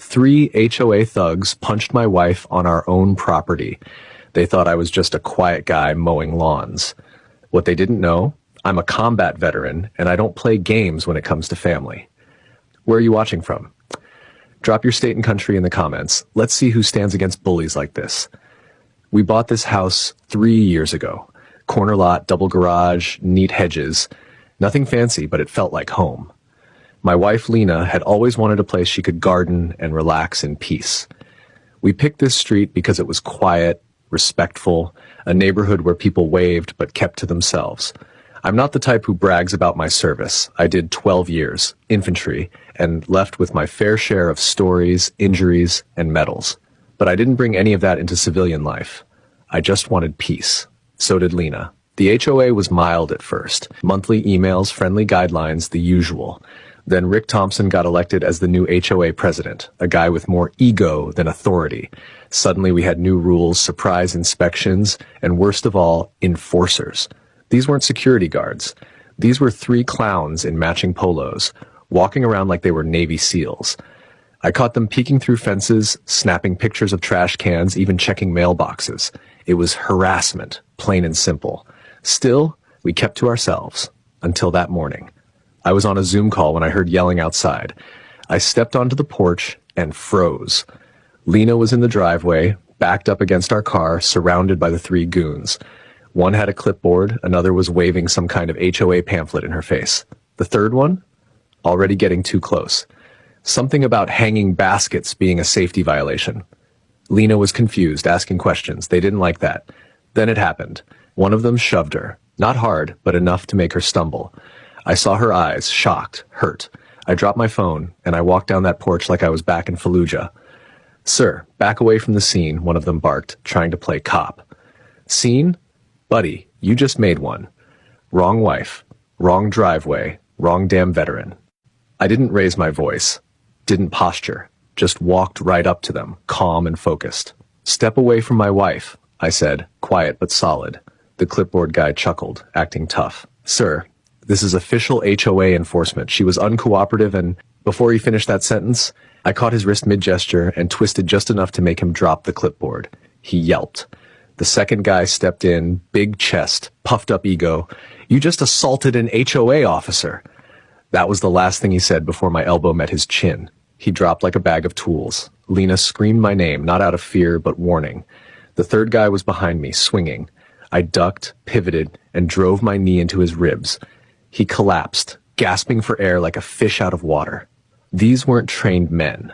3 HOA thugs punched my wife on our own property. They thought I was just a quiet guy mowing lawns. What they didn't know, I'm a combat veteran, and I don't play games when it comes to family. Where are you watching from? Drop your state and country in the comments. Let's see who stands against bullies like this. We bought this house 3 years ago. Corner lot, double garage, neat hedges. Nothing fancy, but it felt like home. My wife, Lena, had always wanted a place she could garden and relax in peace. We picked this street because it was quiet, respectful, a neighborhood where people waved but kept to themselves. I'm not the type who brags about my service. I did 12 years, infantry, and left with my fair share of stories, injuries, and medals. But I didn't bring any of that into civilian life. I just wanted peace. So did Lena. The HOA was mild at first. Monthly emails, friendly guidelines, the usual. Then Rick Thompson got elected as the new HOA president, a guy with more ego than authority. Suddenly we had new rules, surprise inspections, and worst of all, enforcers. These weren't security guards. These were 3 clowns in matching polos, walking around like they were Navy SEALs. I caught them peeking through fences, snapping pictures of trash cans, even checking mailboxes. It was harassment, plain and simple. Still, we kept to ourselves, until that morning. I was on a Zoom call when I heard yelling outside. I stepped onto the porch and froze. Lena was in the driveway, backed up against our car, surrounded by the 3 goons. One had a clipboard, another was waving some kind of HOA pamphlet in her face. The third one? Already getting too close. Something about hanging baskets being a safety violation. Lena was confused, asking questions. They didn't like that. Then it happened. One of them shoved her. Not hard, but enough to make her stumble. I saw her eyes, shocked, hurt. I dropped my phone, and I walked down that porch like I was back in Fallujah. "Sir, back away from the scene," one of them barked, trying to play cop. "Scene? Buddy, you just made one. Wrong wife, wrong driveway, wrong damn veteran." I didn't raise my voice, didn't posture, just walked right up to them, calm and focused. "Step away from my wife," I said, quiet but solid. The clipboard guy chuckled, acting tough. "Sir, this is official HOA enforcement. She was uncooperative and..." Before he finished that sentence, I caught his wrist mid-gesture and twisted just enough to make him drop the clipboard. He yelped. The second guy stepped in, big chest, puffed up ego. "You just assaulted an HOA officer." That was the last thing he said before my elbow met his chin. He dropped like a bag of tools. Lena screamed my name, not out of fear, but warning. The third guy was behind me, swinging. I ducked, pivoted, and drove my knee into his ribs. He collapsed, gasping for air like a fish out of water. These weren't trained men.